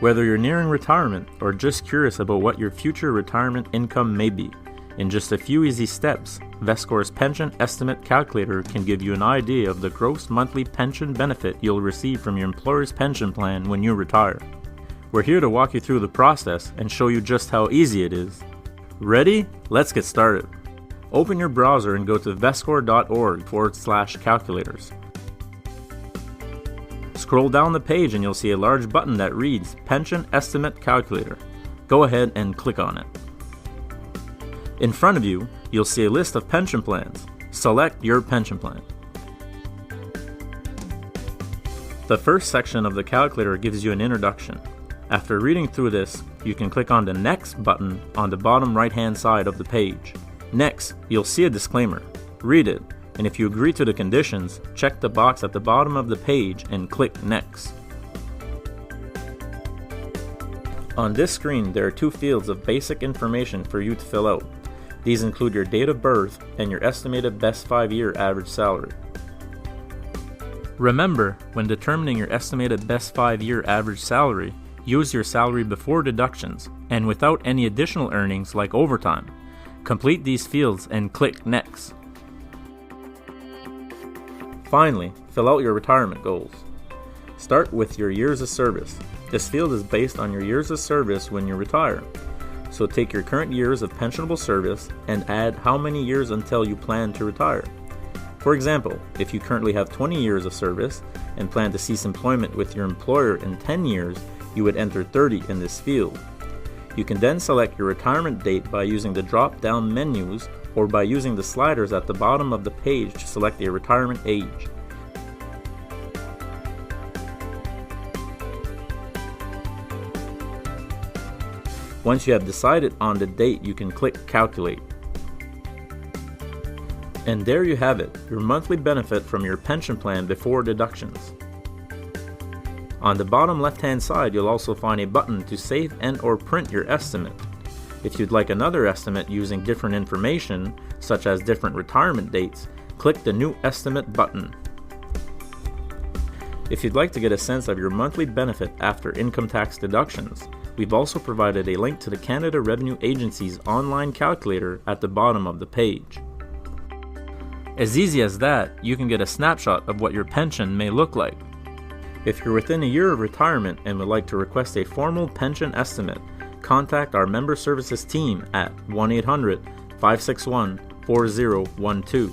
Whether you're nearing retirement or just curious about what your future retirement income may be, in just a few easy steps, Vestcor's Pension Estimate Calculator can give you an idea of the gross monthly pension benefit you'll receive from your employer's pension plan when you retire. We're here to walk you through the process and show you just how easy it is. Ready? Let's get started. Open your browser and go to vestcor.org/calculators. Scroll down the page and you'll see a large button that reads Pension Estimate Calculator. Go ahead and click on it. In front of you, you'll see a list of pension plans. Select your pension plan. The first section of the calculator gives you an introduction. After reading through this, you can click on the Next button on the bottom right-hand side of the page. Next, you'll see a disclaimer. Read it, and if you agree to the conditions, check the box at the bottom of the page and click Next. On this screen, there are two fields of basic information for you to fill out. These include your date of birth and your estimated best 5-year average salary. Remember, when determining your estimated best 5-year average salary, use your salary before deductions and without any additional earnings like overtime. Complete these fields and click Next. Finally, fill out your retirement goals. Start with your years of service. This field is based on your years of service when you retire. So take your current years of pensionable service and add how many years until you plan to retire. For example, if you currently have 20 years of service and plan to cease employment with your employer in 10 years, you would enter 30 in this field. You can then select your retirement date by using the drop-down menus or by using the sliders at the bottom of the page to select a retirement age. Once you have decided on the date, you can click Calculate. And there you have it, your monthly benefit from your pension plan before deductions. On the bottom left-hand side, you'll also find a button to save and/or print your estimate. If you'd like another estimate using different information, such as different retirement dates, click the New Estimate button. If you'd like to get a sense of your monthly benefit after income tax deductions, we've also provided a link to the Canada Revenue Agency's online calculator at the bottom of the page. As easy as that, you can get a snapshot of what your pension may look like. If you're within a year of retirement and would like to request a formal pension estimate, contact our member services team at 1-800-561-4012.